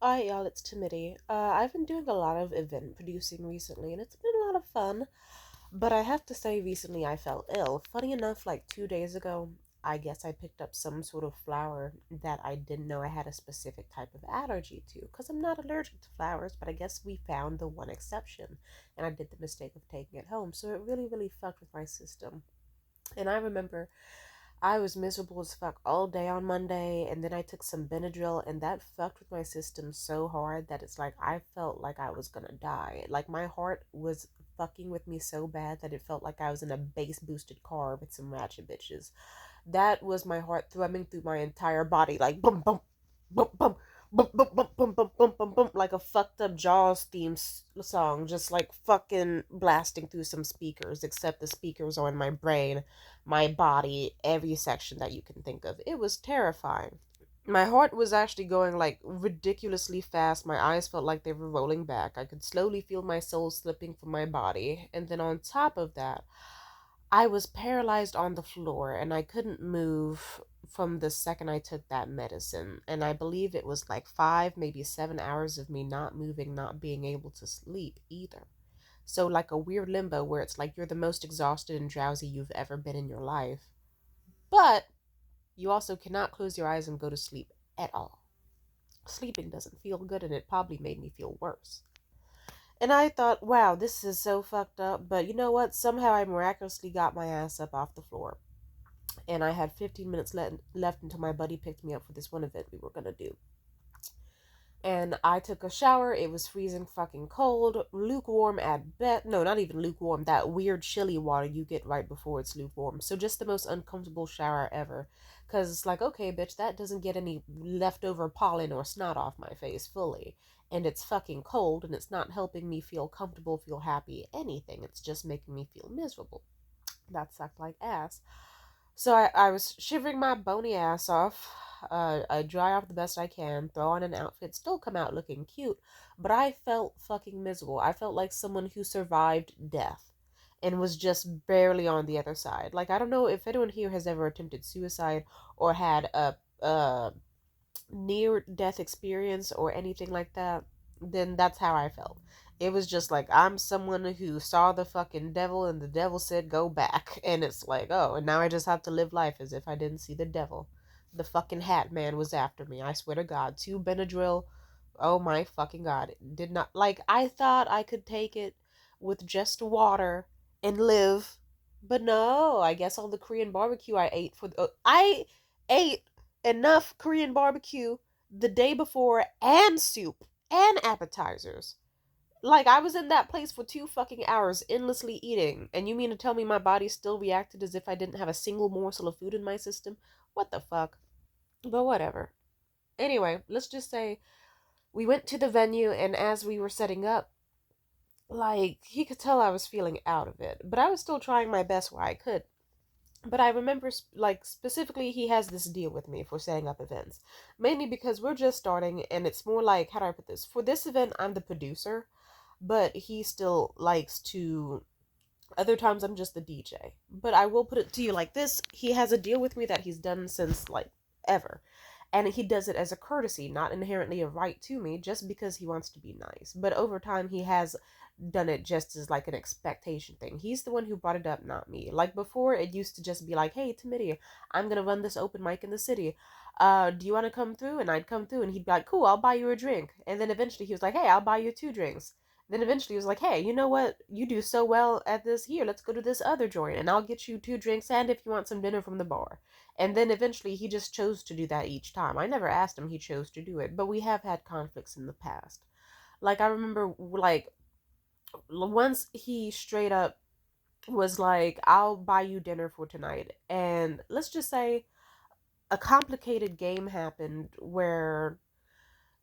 Alright, y'all, it's Timidity. I've been doing a lot of event producing recently, and it's been a lot of fun. But I have to say, recently I felt ill. Funny enough, like 2 days ago, I guess I picked up some sort of flower that I didn't know I had a specific type of allergy to, because I'm not allergic to flowers, but I guess we found the one exception, and I did the mistake of taking it home, so it really, really fucked with my system. And I remember I was miserable as fuck all day on Monday, and then I took some Benadryl, and that fucked with my system so hard that it's like I felt like I was gonna die. Like my heart was fucking with me so bad that it felt like I was in a bass boosted car with some ratchet bitches. That was my heart thrumming through my entire body, like bum bum bum bum bum bum bum bum bum bum bum bum, like a fucked up Jaws theme song, just like fucking blasting through some speakers. Except the speakers are in my brain, my body, every section that you can think of. It was terrifying. My heart was actually going like ridiculously fast. My eyes felt like they were rolling back. I could slowly feel my soul slipping from my body. And then on top of that, I was paralyzed on the floor and I couldn't move from the second I took that medicine. And I believe it was like 5, maybe 7 hours of me not moving, not being able to sleep either. So, like a weird limbo where it's like you're the most exhausted and drowsy you've ever been in your life. But you also cannot close your eyes and go to sleep at all. Sleeping doesn't feel good, and it probably made me feel worse. And I thought, wow, this is so fucked up. But you know what? Somehow I miraculously got my ass up off the floor. And I had 15 minutes left until my buddy picked me up for this one event we were going to do. And I took a shower. It was freezing fucking cold, lukewarm at best. No, not even lukewarm. That weird chilly water you get right before it's lukewarm. So just the most uncomfortable shower ever. Because it's like, okay, bitch, that doesn't get any leftover pollen or snot off my face fully. And it's fucking cold, and it's not helping me feel comfortable, feel happy, anything. It's just making me feel miserable. That sucked like ass. So I was shivering my bony ass off. I dry off the best I can, throw on an outfit, still come out looking cute, but I felt fucking miserable. I felt like someone who survived death and was just barely on the other side. Like, I don't know if anyone here has ever attempted suicide or had a near death experience or anything like that, then that's how I felt. It was just like I'm someone who saw the fucking devil and the devil said go back. And it's like, oh, and now I just have to live life as if I didn't see the devil. The fucking hat man was after me. I swear to God. 2 Benadryl. Oh my fucking God. Did not, like, I thought I could take it with just water and live. But no, I guess all the Korean barbecue I ate I ate enough Korean barbecue the day before and soup and appetizers. Like, I was in that place for 2 fucking hours endlessly eating, and you mean to tell me my body still reacted as if I didn't have a single morsel of food in my system? What the fuck? But whatever. Anyway, let's just say we went to the venue, and as we were setting up, like, he could tell I was feeling out of it, but I was still trying my best where I could. But I remember, like, specifically, he has this deal with me for setting up events. Mainly because we're just starting, and it's more like, how do I put this? For this event, I'm the producer, but he still likes to. Other times, I'm just the DJ. But I will put it to you like this: he has a deal with me that he's done since, like, ever. And he does it as a courtesy, not inherently a right to me, just because he wants to be nice. But over time, he has done it just as like an expectation thing. He's the one who brought it up, not me. Like before, it used to just be like, "Hey, Tamidia, I'm gonna run this open mic in the city. Do you want to come through?" And I'd come through, and he'd be like, "Cool, I'll buy you a drink." And then eventually, he was like, "Hey, I'll buy you 2 drinks." Then eventually, he was like, "Hey, you know what? You do so well at this. Here, let's go to this other joint, and I'll get you 2 drinks, and if you want some dinner from the bar." And then eventually, he just chose to do that each time. I never asked him; he chose to do it. But we have had conflicts in the past. Like I remember, like once he straight up was like, "I'll buy you dinner for tonight." And let's just say a complicated game happened where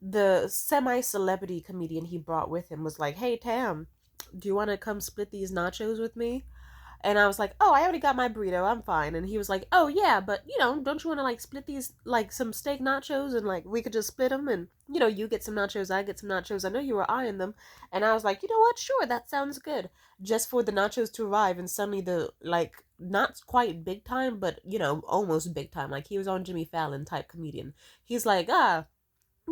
the semi celebrity comedian he brought with him was like, "Hey, Tam, do you want to come split these nachos with me?" And I was like, "Oh, I already got my burrito. I'm fine." And he was like, "Oh, yeah, but, don't you want to, like, split these, like, some steak nachos? And, like, we could just split them. And, you get some nachos, I get some nachos. I know you were eyeing them." And I was like, "You know what? Sure, that sounds good." Just for the nachos to arrive. And suddenly the, like, not quite big time, but, almost big time. Like, he was on Jimmy Fallon type comedian. He's like,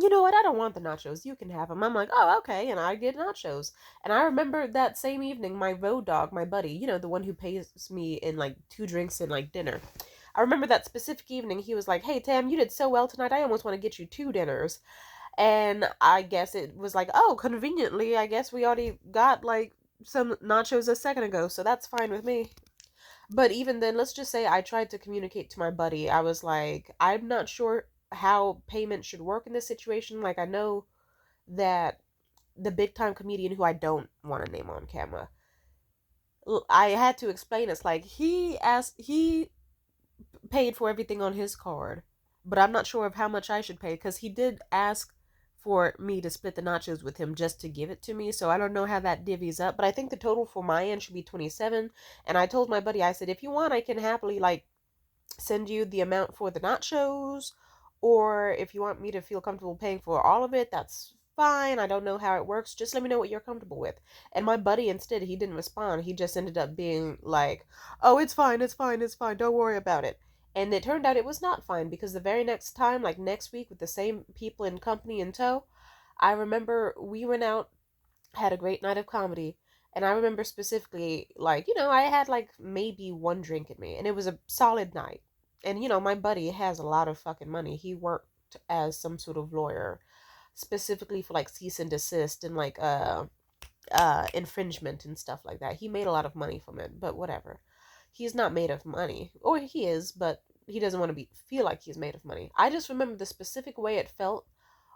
you know what? I don't want the nachos. You can have them. I'm like, oh, okay. And I get nachos. And I remember that same evening, my road dog, my buddy, the one who pays me in like two drinks and like dinner. I remember that specific evening, he was like, hey, Tam, you did so well tonight. I almost want to get you two dinners. And I guess it was like, oh, conveniently, I guess we already got like some nachos a second ago. So that's fine with me. But even then, let's just say I tried to communicate to my buddy. I was like, I'm not sure how payment should work in this situation. Like, I know that the big time comedian who I don't want to name on camera, I had to explain it's like he paid for everything on his card, but I'm not sure of how much I should pay because he did ask for me to split the nachos with him just to give it to me. So I don't know how that divvies up, but I think the total for my end should be 27. And I told my buddy, I said, if you want, I can happily like send you the amount for the nachos, or if you want me to feel comfortable paying for all of it, that's fine. I don't know how it works. Just let me know what you're comfortable with. And my buddy, instead, he didn't respond. He just ended up being like, oh, it's fine, it's fine, it's fine. Don't worry about it. And it turned out it was not fine because the very next time, like next week, with the same people in company in tow, I remember we went out, had a great night of comedy. And I remember specifically, like, I had like maybe one drink in me, and it was a solid night. And, my buddy has a lot of fucking money. He worked as some sort of lawyer, specifically for like cease and desist and like infringement and stuff like that. He made a lot of money from it, but whatever. He's not made of money. Or he is, but he doesn't want to feel like he's made of money. I just remember the specific way it felt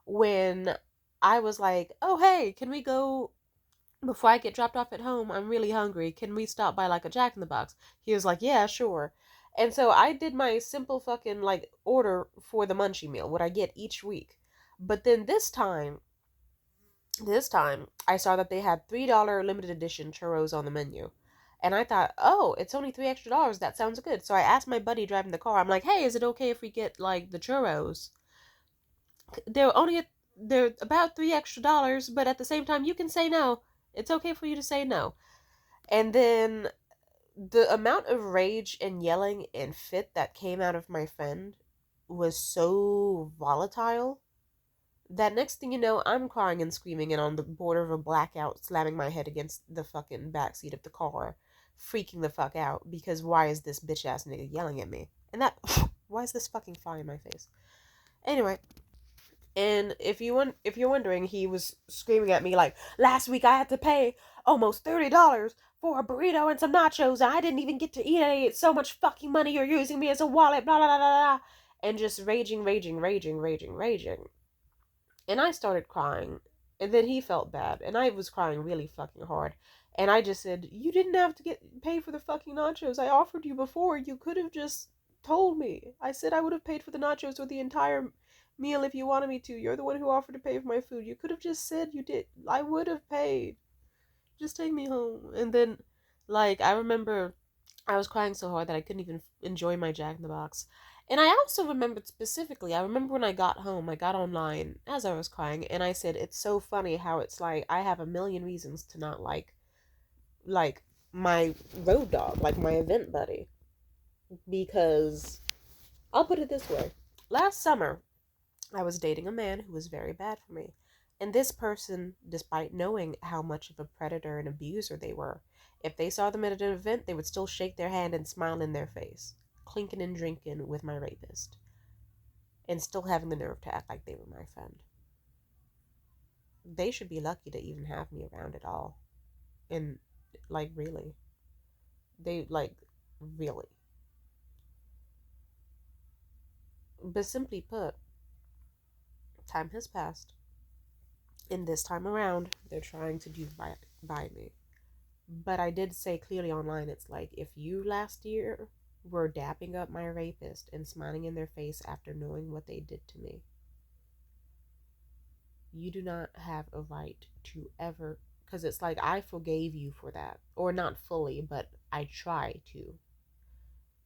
when I was like, "Oh, hey, can we go before I get dropped off at home? I'm really hungry. Can we stop by like a Jack in the Box?" He was like, "Yeah, sure." And so I did my simple fucking like order for the munchie meal, what I get each week. But then this time I saw that they had $3 limited edition churros on the menu. And I thought, oh, it's only $3 extra. That sounds good. So I asked my buddy driving the car, I'm like, hey, is it okay if we get like the churros? They're only they're about $3 extra, but at the same time you can say no. It's okay for you to say no. And then the amount of rage and yelling and fit that came out of my friend was so volatile that next thing you know, I'm crying and screaming and on the border of a blackout, slamming my head against the fucking backseat of the car, freaking the fuck out because why is this bitch ass nigga yelling at me? And that, why is this fucking fly in my face? Anyway, and if you're wondering, he was screaming at me like, last week I had to pay almost $30 for a burrito and some nachos, and I didn't even get to eat any. It's so much fucking money. You're using me as a wallet. Blah blah blah blah. And just raging, raging, raging, raging, raging. And I started crying. And then he felt bad. And I was crying really fucking hard. And I just said, you didn't have to get pay for the fucking nachos. I offered you before. You could have just told me. I said I would have paid for the nachos or the entire meal if you wanted me to. You're the one who offered to pay for my food. You could have just said you did. I would have paid. Just take me home. And then, like, I remember I was crying so hard that I couldn't even enjoy my Jack in the Box. And I also remembered specifically, I remember when I got home, I got online as I was crying, and I said, it's so funny how it's like I have a million reasons to not like, my road dog, like my event buddy. Because, I'll put it this way. Last summer, I was dating a man who was very bad for me. And this person, despite knowing how much of a predator and abuser they were, if they saw them at an event, they would still shake their hand and smile in their face, clinking and drinking with my rapist, and still having the nerve to act like they were my friend. They should be lucky to even have me around at all. And, like, really. They, like, really. But simply put, time has passed. And this time around, they're trying to do by me. But I did say clearly online, it's like, if you last year were dapping up my rapist and smiling in their face after knowing what they did to me, you do not have a right to ever, because it's like, I forgave you for that. Or not fully, but I try to.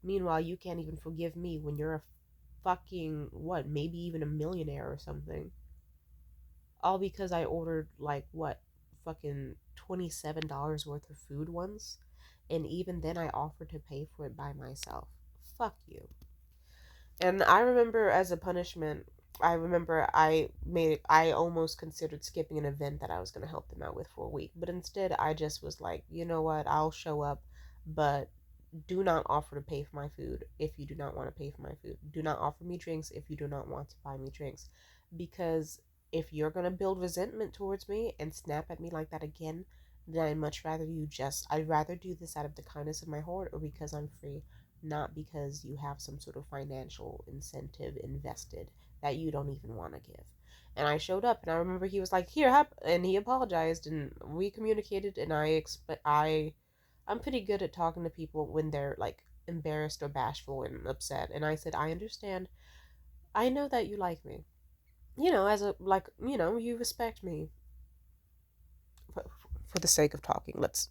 Meanwhile, you can't even forgive me when you're a fucking, what, maybe even a millionaire or something. All because I ordered, like, what, fucking $27 worth of food once? And even then, I offered to pay for it by myself. Fuck you. And I remember as a punishment, I remember I almost considered skipping an event that I was going to help them out with for a week, but instead I just was like, you know what, I'll show up, but do not offer to pay for my food if you do not want to pay for my food. Do not offer me drinks if you do not want to buy me drinks. Because if you're going to build resentment towards me and snap at me like that again, then I'd rather do this out of the kindness of my heart or because I'm free, not because you have some sort of financial incentive invested that you don't even want to give. And I showed up, and I remember he was like, "Here, have," and he apologized, and we communicated, and I'm pretty good at talking to people when they're like embarrassed or bashful and upset. And I said, I understand. I know that you like me. As a, like, you respect me for, for the sake of talking. Let's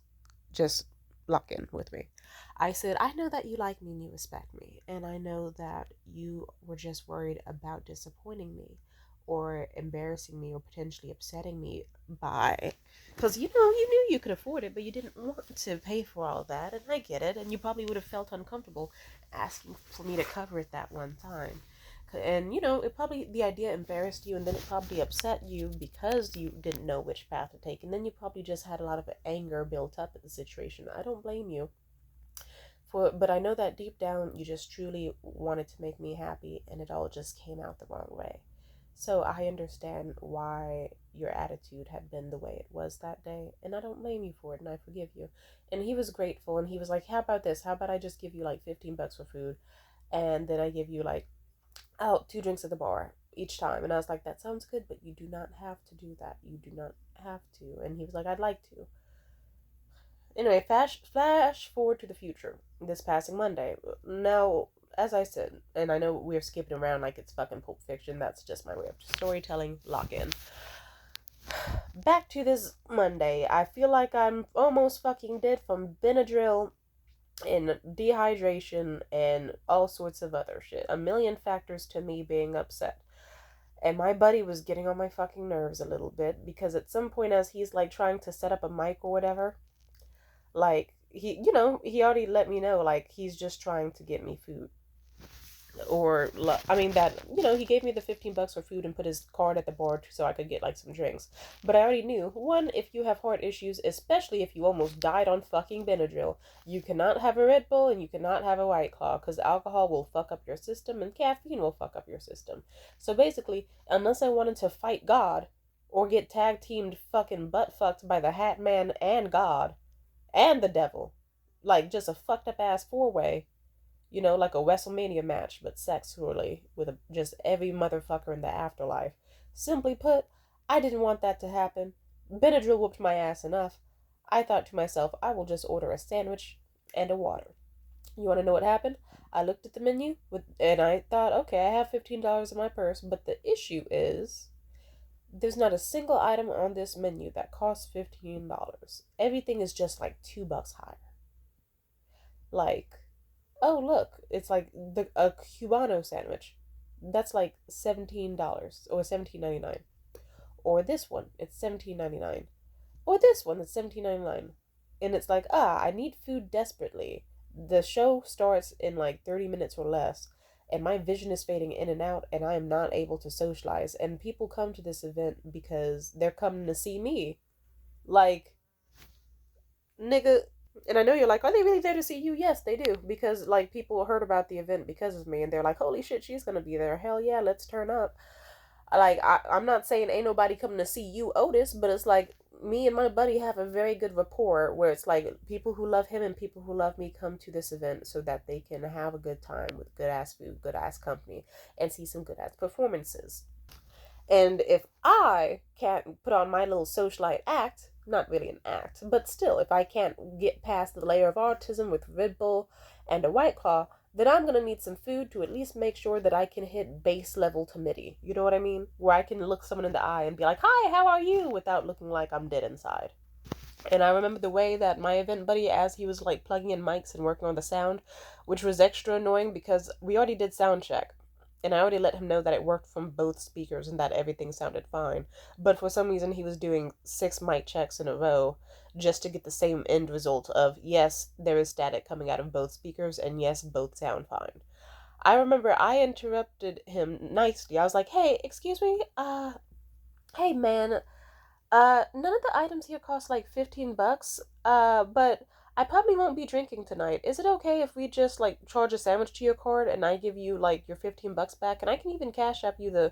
just lock in with me. I said, I know that you like me and you respect me. And I know that you were just worried about disappointing me or embarrassing me or potentially upsetting me by. Because, you knew you could afford it, but you didn't want to pay for all that. And I get it. And you probably would have felt uncomfortable asking for me to cover it that one time. And it probably the idea embarrassed you, and then it probably upset you because you didn't know which path to take, and then you probably just had a lot of anger built up at the situation. I don't blame you but I know that deep down you just truly wanted to make me happy, and it all just came out the wrong way. So I understand why your attitude had been the way it was that day, and I don't blame you for it, and I forgive you. And he was grateful, and he was like, "How about this? How about I just give you like $15 for food, and then I give you like two drinks at the bar each time?" And I was like, "That sounds good, but you do not have to do that. You do not have to." And he was like, "I'd like to." Anyway, flash forward to the future. This passing Monday. Now, as I said, and I know we're skipping around like it's fucking Pulp Fiction. That's just my way of storytelling. Lock in. Back to this Monday. I feel like I'm almost fucking dead from Benadryl and dehydration and all sorts of other shit. A million factors to me being upset. And my buddy was getting on my fucking nerves a little bit because at some point, as he's like trying to set up a mic or whatever, like he already let me know like he's just trying to get me food. Or I mean that he gave me the $15 for food and put his card at the bar so I could get like some drinks. But I already knew, one, if you have heart issues, especially if you almost died on fucking Benadryl, you cannot have a Red Bull and you cannot have a White Claw because alcohol will fuck up your system and caffeine will fuck up your system. So basically, unless I wanted to fight God or get tag teamed fucking butt fucked by the Hat Man and God and the devil, like just a fucked up ass four-way, like a WrestleMania match, but sexually, with just every motherfucker in the afterlife. Simply put, I didn't want that to happen. Benadryl whooped my ass enough. I thought to myself, I will just order a sandwich and a water. You want to know what happened? I looked at the menu and I thought, okay, I have $15 in my purse, but the issue is there's not a single item on this menu that costs $15. Everything is just like $2 higher. Like, oh look, it's like a Cubano sandwich. That's like $17 or $17.99. Or this one, it's $17.99. Or this one, it's $17.99. And it's like, I need food desperately. The show starts in like 30 minutes or less, and my vision is fading in and out, and I am not able to socialize. And people come to this event because they're coming to see me. Like, nigga. And I know you're like, are they really there to see you? Yes, they do. Because, like, people heard about the event because of me, and they're like, holy shit, she's gonna be there. Hell yeah, let's turn up. Like, I'm not saying ain't nobody coming to see you, Otis, but it's like, me and my buddy have a very good rapport where it's like people who love him and people who love me come to this event so that they can have a good time with good ass food, good ass company, and see some good ass performances. And if I can't put on my little socialite act, not really an act, but still, if I can't get past the layer of autism with Red Bull and a White Claw, then I'm gonna need some food to at least make sure that I can hit base level timidity. You know what I mean? Where I can look someone in the eye and be like, hi, how are you? Without looking like I'm dead inside. And I remember the way that my event buddy, as he was like plugging in mics and working on the sound, which was extra annoying because we already did sound check. And I already let him know that it worked from both speakers and that everything sounded fine. But for some reason, he was doing 6 mic checks in a row just to get the same end result of yes, there is static coming out of both speakers, and yes, both sound fine. I remember I interrupted him nicely. I was like, "Hey, excuse me. Hey man, none of the items here cost like 15 bucks. But I probably won't be drinking tonight. Is it okay if we just like charge a sandwich to your card and I give you like your 15 bucks back and I can even cash up you the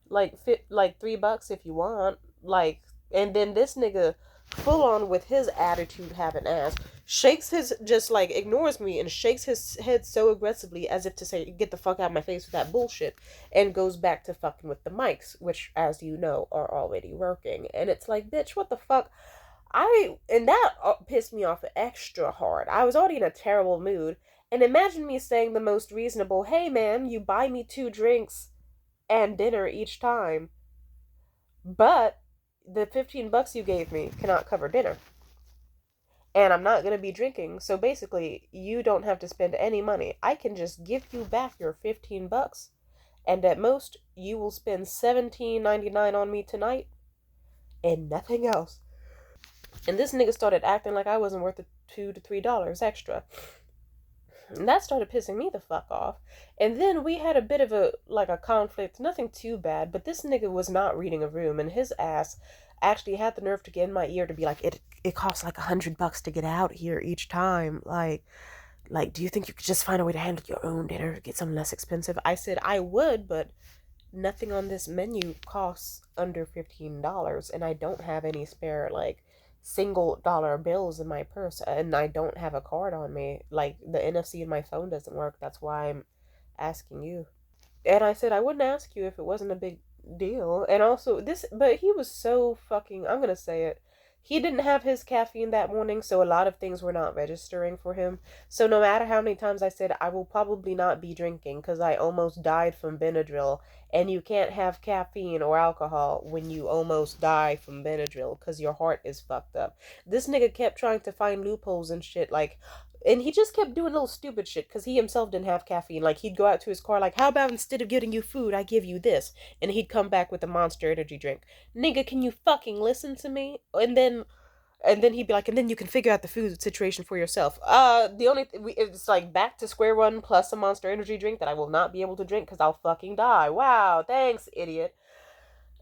like $3 if you want." Like, and then this nigga full on with his attitude having ass shakes his just like ignores me and shakes his head so aggressively as if to say get the fuck out of my face with that bullshit, and goes back to fucking with the mics, which as you know are already working. And it's like, bitch, what the fuck. And that pissed me off extra hard. I was already in a terrible mood, and imagine me saying the most reasonable, "Hey ma'am, you buy me 2 drinks and dinner each time, but the 15 bucks you gave me cannot cover dinner. And I'm not going to be drinking, so basically, you don't have to spend any money. I can just give you back your 15 bucks, and at most, you will spend 17.99 on me tonight and nothing else." And this nigga started acting like I wasn't worth the $2 to $3 extra. And that started pissing me the fuck off. And then we had a bit of a conflict, nothing too bad, but this nigga was not reading a room, and his ass actually had the nerve to get in my ear to be like, it costs like $100 to get out here each time. Like, do you think you could just find a way to handle your own dinner, get something less expensive? I said I would, but nothing on this menu costs under $15, and I don't have any spare like single dollar bills in my purse, and I don't have a card on me. Like, the NFC in my phone doesn't work. That's why I'm asking you. And I said I wouldn't ask you if it wasn't a big deal. And also this, but he was so fucking, I'm gonna say it. He didn't have his caffeine that morning, so a lot of things were not registering for him. So no matter how many times I said I will probably not be drinking because I almost died from Benadryl, and you can't have caffeine or alcohol when you almost die from Benadryl because your heart is fucked up. This nigga kept trying to find loopholes and shit, like, and he just kept doing little stupid shit because he himself didn't have caffeine. Like, he'd go out to his car, like, "How about instead of getting you food, I give you this?" And he'd come back with a Monster Energy drink. Nigga, can you fucking listen to me? And then he'd be like, "And then you can figure out the food situation for yourself." The only it's like back to square one plus a Monster Energy drink that I will not be able to drink because I'll fucking die. Wow, thanks, idiot.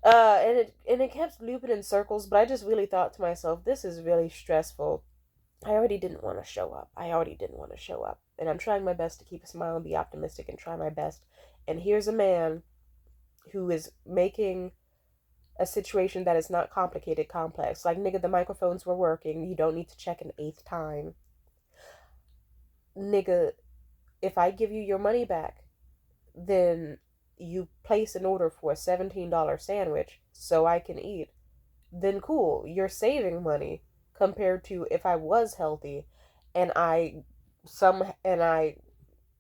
And it kept looping in circles, but I just really thought to myself, this is really stressful. I already didn't want to show up. I already didn't want to show up. And I'm trying my best to keep a smile and be optimistic and try my best. And here's a man who is making a situation that is not complicated complex. Like, nigga, the microphones were working. You don't need to check an eighth time. Nigga, if I give you your money back, then you place an order for a $17 sandwich so I can eat, then cool, you're saving money compared to if I was healthy and I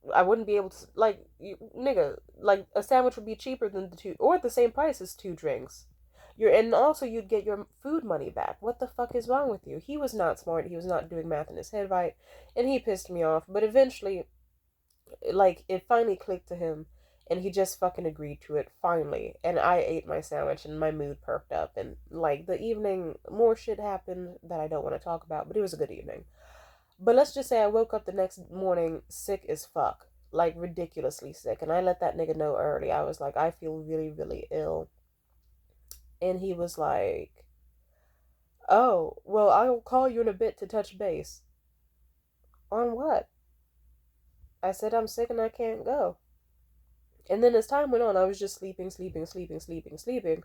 wouldn't be able to, like, nigga, like a sandwich would be cheaper than the two, or at the same price as 2 drinks. And also you'd get your food money back. What the fuck is wrong with you? He was not smart. He was not doing math in his head right, and he pissed me off. But eventually, like, it finally clicked to him, and he just fucking agreed to it finally. And I ate my sandwich, and my mood perked up, and like the evening, more shit happened that I don't want to talk about, but it was a good evening. But let's just say I woke up the next morning sick as fuck, like ridiculously sick, and I let that nigga know early. I was like, I feel really, really ill. And he was like, "Oh, well, I'll call you in a bit to touch base." "On what?" I said, "I'm sick and I can't go." And then as time went on, I was just sleeping, sleeping, sleeping, sleeping, sleeping.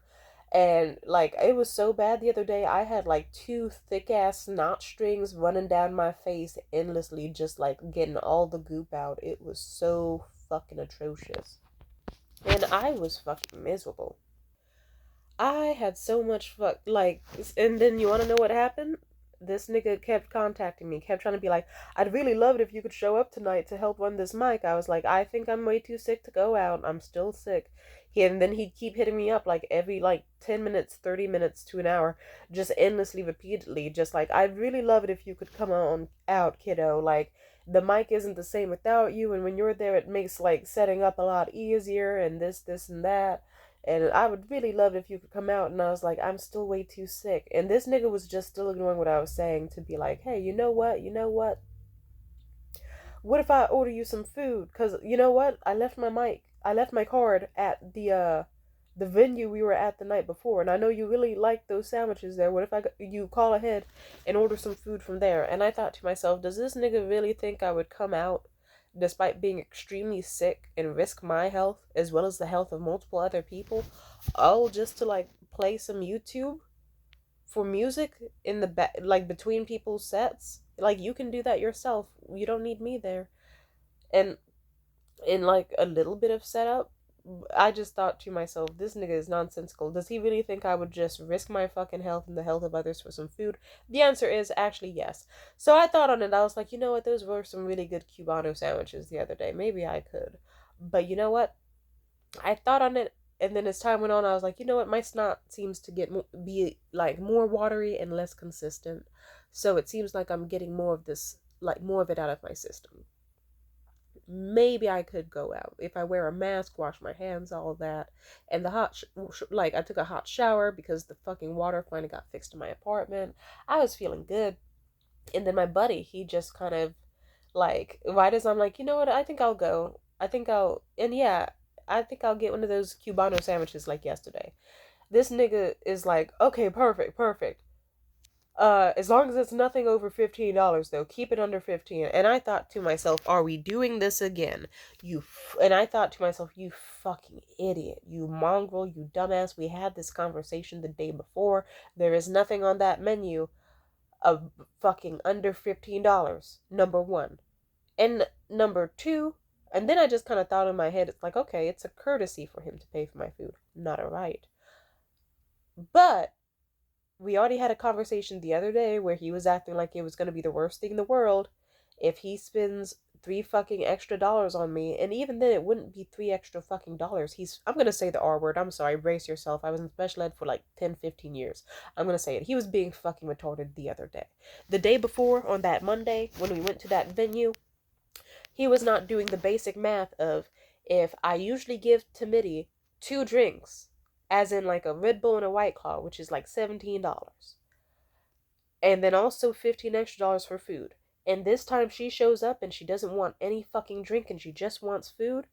And like, it was so bad the other day, I had like 2 thick ass snot strings running down my face endlessly, just like getting all the goop out. It was so fucking atrocious. And I was fucking miserable. I had so much and then you want to know what happened? This nigga kept contacting me, kept trying to be like, "I'd really love it if you could show up tonight to help run this mic." I was like, "I think I'm way too sick to go out. I'm still sick." And then he'd keep hitting me up like every like 10 minutes, 30 minutes to an hour, just endlessly, repeatedly, just like, "I'd really love it if you could come on out, kiddo. Like, the mic isn't the same without you, and when you're there, it makes like setting up a lot easier, and this, and that. And I would really love it if you could come out." And I was like, "I'm still way too sick." And this nigga was just still ignoring what I was saying to be like, "Hey, you know what? You know what? What if I order you some food? Cause you know what? I left my card at the venue we were at the night before, and I know you really like those sandwiches there. What if you call ahead and order some food from there? And I thought to myself, does this nigga really think I would come out despite being extremely sick and risk my health as well as the health of multiple other people, all just to like play some YouTube for music in the like between people's sets? Like you can do that yourself. You don't need me there. And in like a little bit of setup, I just thought to myself, this nigga is nonsensical. Does he really think I would just risk my fucking health and the health of others for some food? The answer is actually yes. So I thought on it. I was like, you know what? Those were some really good Cubano sandwiches the other day. Maybe I could. But you know what? I thought on it, and then as time went on, I was like, you know what? My snot seems to be like more watery and less consistent. So it seems like I'm getting more of this, like more of it out of my system. Maybe I could go out if I wear a mask, wash my hands, all that. And the like I took a hot shower because the fucking water finally got fixed in my apartment. I was feeling good. And then my buddy, he just kind of like right as I'm like, you know what? I think I'll go. I think I'll and yeah, I think I'll get one of those Cubano sandwiches like yesterday. This nigga is like, okay, perfect, perfect. As long as it's nothing over $15 though, keep it under 15. And I thought to myself, are we doing this again? And I thought to myself, you fucking idiot, you mongrel, you dumbass. We had this conversation the day before. There is nothing on that menu of fucking under $15. Number one. And number two, and then I just kind of thought in my head, it's like, okay, it's a courtesy for him to pay for my food, not a right. But we already had a conversation the other day where he was acting like it was going to be the worst thing in the world if he spends three fucking extra dollars on me. And even then, it wouldn't be three extra fucking dollars. I'm going to say the R word. I'm sorry. Brace yourself. I was in special ed for like 10, 15 years. I'm going to say it. He was being fucking retarded the other day. The day before, on that Monday, when we went to that venue, he was not doing the basic math of if I usually give Timidity two drinks, as in like a Red Bull and a White Claw, which is like $17, and then also $15 extra for food. And this time she shows up and she doesn't want any fucking drink and she just wants food.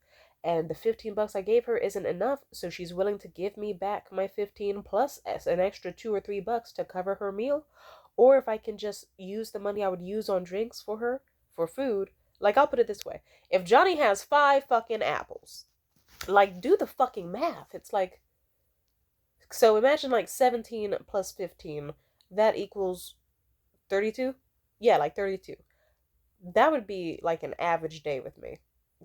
And the $15 I gave her isn't enough, so she's willing to give me back my 15 plus an extra $2 or $3 to cover her meal. Or if I can just use the money I would use on drinks for her for food. Like, I'll put it this way: if Johnny has 5 fucking apples, like, do the fucking math. It's like, so imagine like 17 plus 15, that equals 32? Yeah, like 32. That would be like an average day with me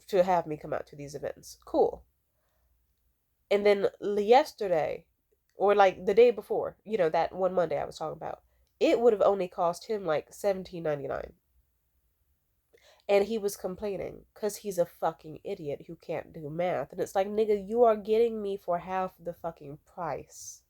to have me come out to these events. Cool. And then yesterday, or like the day before, that one Monday I was talking about, it would have only cost him like 17.99. And he was complaining because he's a fucking idiot who can't do math. And it's like, nigga, you are getting me for half the fucking price.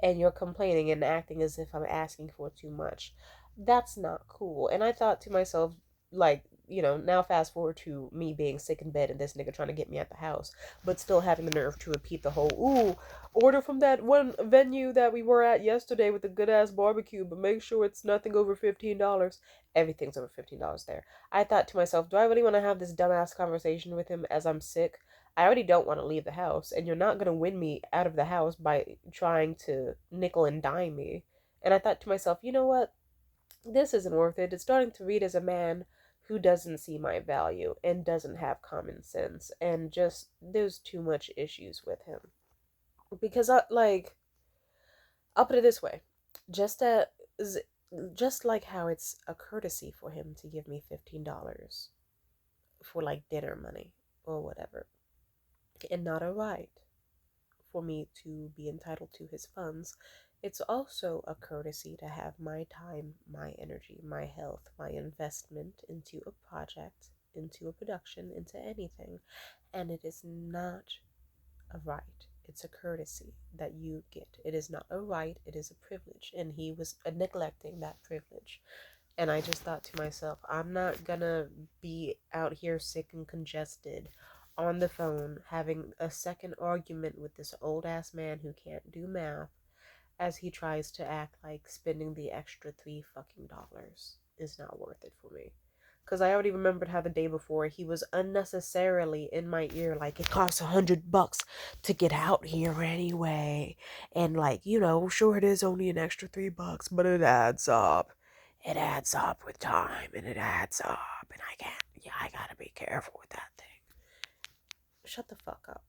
And you're complaining and acting as if I'm asking for too much. That's not cool. And I thought to myself, like, now fast forward to me being sick in bed and this nigga trying to get me at the house, but still having the nerve to repeat the whole, ooh, order from that one venue that we were at yesterday with the good ass barbecue, but make sure it's nothing over $15. Everything's over $15 there. I thought to myself, do I really want to have this dumbass conversation with him as I'm sick? I already don't want to leave the house, and you're not going to win me out of the house by trying to nickel and dime me. And I thought to myself, you know what? This isn't worth it. It's starting to read as a man who doesn't see my value and doesn't have common sense, and just there's too much issues with him. Because I'll put it this way, just as just like how it's a courtesy for him to give me $15 for like dinner money or whatever, and not a right for me to be entitled to his funds, it's also a courtesy to have my time, my energy, my health, my investment into a project, into a production, into anything. And it is not a right. It's a courtesy that you get. It is not a right, it is a privilege. And he was neglecting that privilege. And I just thought to myself, I'm not gonna be out here sick and congested on the phone having a second argument with this old ass man who can't do math as he tries to act like spending the extra $3 fucking is not worth it for me. Because I already remembered how the day before he was unnecessarily in my ear, like, it costs $100 to get out here anyway. And, like, sure, it is only an extra $3, but it adds up. It adds up with time, and it adds up. And I can't, yeah, I gotta be careful with that thing. Shut the fuck up.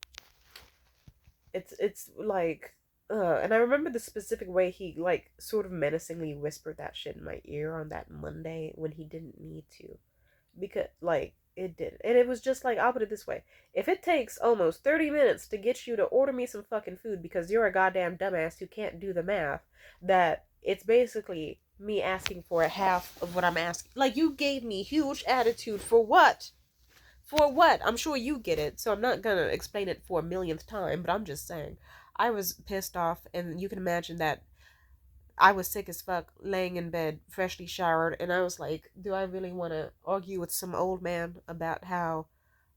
It's like, and I remember the specific way he, like, sort of menacingly whispered that shit in my ear on that Monday when he didn't need to. Because, like, it did. And it was just like, I'll put it this way. If it takes almost 30 minutes to get you to order me some fucking food because you're a goddamn dumbass who can't do the math, that it's basically me asking for a half of what I'm asking. Like, you gave me huge attitude for what? For what? I'm sure you get it, so I'm not gonna explain it for a millionth time, but I'm just saying. I was pissed off, and you can imagine that I was sick as fuck, laying in bed, freshly showered, and I was like, do I really want to argue with some old man about how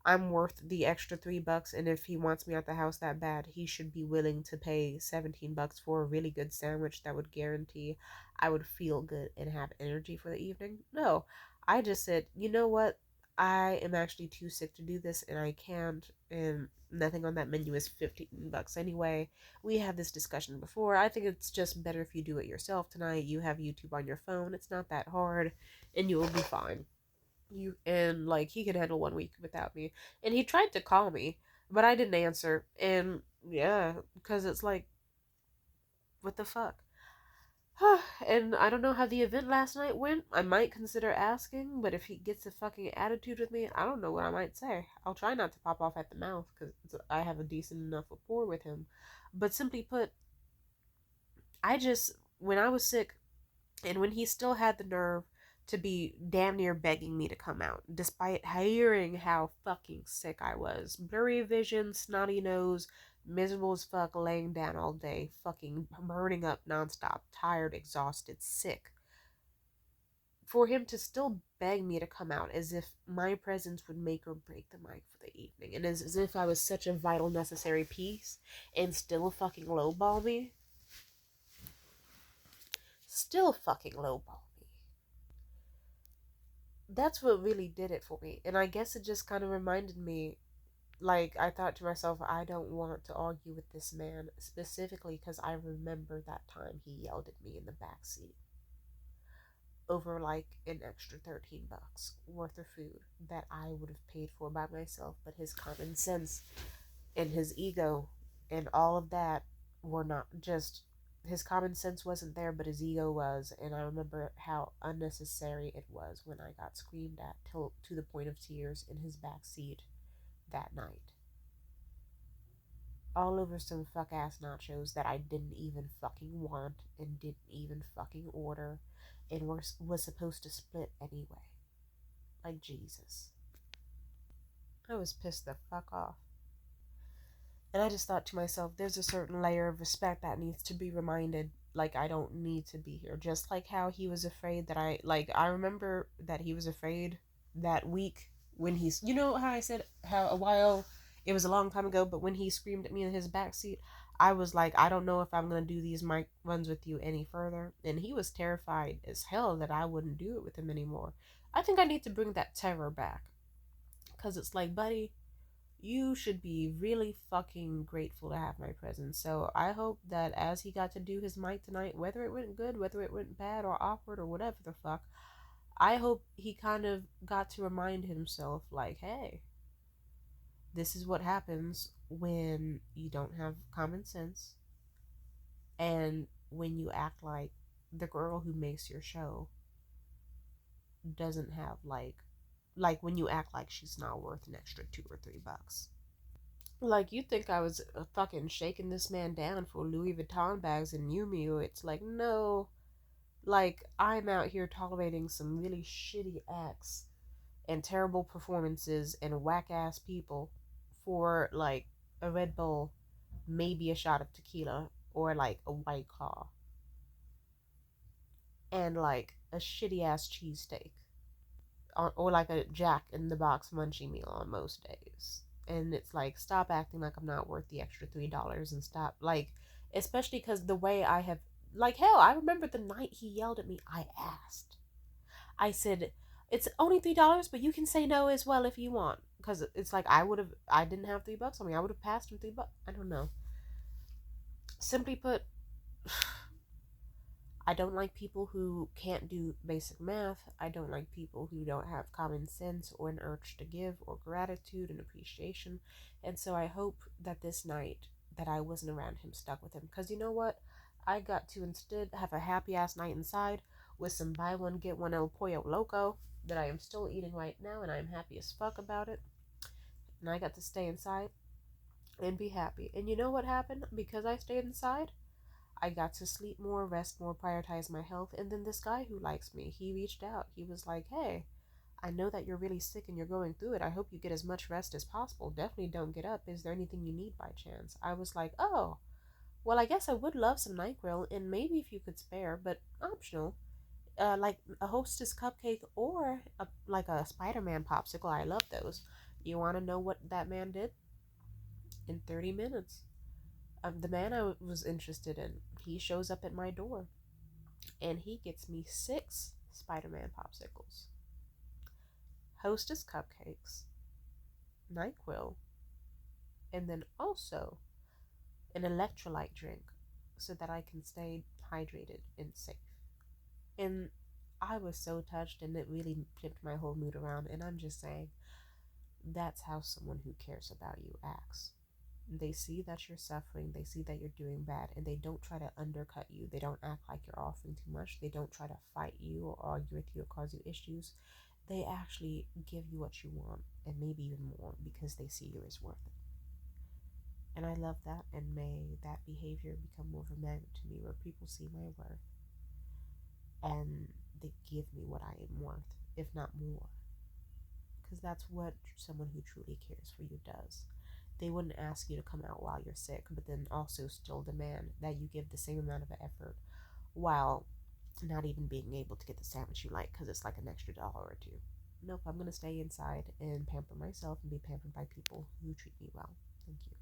I'm worth the extra $3, and if he wants me at the house that bad, he should be willing to pay $17 for a really good sandwich that would guarantee I would feel good and have energy for the evening? No, I just said, you know what? I am actually too sick to do this, and I can't. And nothing on that menu is $15 anyway. We had this discussion before. I think it's just better if you do it yourself tonight. You have YouTube on your phone. It's not that hard, and you will be fine. You and like he could handle 1 week without me. And he tried to call me, but I didn't answer. And yeah, because it's like, what the fuck? And I don't know how the event last night went. I might consider asking, but if he gets a fucking attitude with me, I don't know what I might say. I'll try not to pop off at the mouth because I have a decent enough rapport with him. But simply put, I just, when I was sick, and when he still had the nerve to be damn near begging me to come out, despite hearing how fucking sick I was. Blurry vision, snotty nose, miserable as fuck, laying down all day, fucking burning up nonstop, tired, exhausted, sick. For him to still beg me to come out as if my presence would make or break the night for the evening, and as if I was such a vital, necessary piece, and still fucking lowball me. Still fucking lowball me. That's what really did it for me. And I guess it just kind of reminded me, like, I thought to myself, I don't want to argue with this man, specifically because I remember that time he yelled at me in the back seat over like an extra $13 worth of food that I would have paid for by myself, but his common sense and his ego and all of that were not just, his common sense wasn't there, but his ego was. And I remember how unnecessary it was when I got screamed at till to the point of tears in his back seat that night, all over some fuck ass nachos that I didn't even fucking want and didn't even fucking order, and was supposed to split anyway. Like, Jesus. I was pissed the fuck off. And I just thought to myself, there's a certain layer of respect that needs to be reminded. Like, I don't need to be here. Just like how he was afraid that I remember that he was afraid that week when he's, how I said how a while, it was a long time ago, but when he screamed at me in his backseat, I was like, I don't know if I'm going to do these mic runs with you any further. And he was terrified as hell that I wouldn't do it with him anymore. I think I need to bring that terror back. Because it's like, buddy, you should be really fucking grateful to have my presence. So I hope that as he got to do his mic tonight, whether it went good, whether it went bad or awkward or whatever the fuck, I hope he kind of got to remind himself, like, hey, this is what happens when you don't have common sense and when you act like the girl who makes your show doesn't have like when you act like she's not worth an extra $2 or $3. Like, you think I was fucking shaking this man down for Louis Vuitton bags and Miu Miu. It's like, no. Like, I'm out here tolerating some really shitty acts and terrible performances and whack ass people for, like, a Red Bull, maybe a shot of tequila, or, like, a White Claw, and, like, a shitty ass cheesesteak. Or like a Jack in the Box munchie meal on most days. And it's like, stop acting like I'm not worth the extra $3 and stop, like, especially because the way I have, like, hell, I remember the night he yelled at me, I asked. I said, It's only $3, but you can say no as well if you want. Because it's like I didn't have $3 on me. I would have passed him $3. I don't know. Simply put, I don't like people who can't do basic math. I don't like people who don't have common sense or an urge to give or gratitude and appreciation. And so I hope that this night that I wasn't around him stuck with him. Because you know what? I got to instead have a happy ass night inside with some buy one get one El Pollo Loco that I am still eating right now, and I'm happy as fuck about it. And I got to stay inside and be happy. And you know what happened? Because I stayed inside, I got to sleep more, rest more, prioritize my health. And then this guy who likes me, he reached out. He was like, hey, I know that you're really sick and you're going through it. I hope you get as much rest as possible. Definitely don't get up. Is there anything you need by chance? I was like, oh, well, I guess I would love some NyQuil and maybe if you could spare, but optional. Like a Hostess cupcake or like a Spider-Man popsicle. I love those. You want to know what that man did? In 30 minutes. The man I was interested in, he shows up at my door and he gets me six Spider-Man popsicles, Hostess cupcakes, NyQuil, and then also an electrolyte drink so that I can stay hydrated and safe. And I was so touched and it really flipped my whole mood around. And I'm just saying, that's how someone who cares about you acts. They see that you're suffering, they see that you're doing bad, and they don't try to undercut you. They don't act like you're offering too much. They don't try to fight you or argue with you or cause you issues. They actually give you what you want and maybe even more because they see you as worth it. And I love that, and may that behavior become more of a magnet to me where people see my worth and they give me what I am worth, if not more. Because that's what someone who truly cares for you does. They wouldn't ask you to come out while you're sick, but then also still demand that you give the same amount of effort while not even being able to get the sandwich you like because it's like an extra dollar or two. Nope, I'm going to stay inside and pamper myself and be pampered by people who treat me well. Thank you.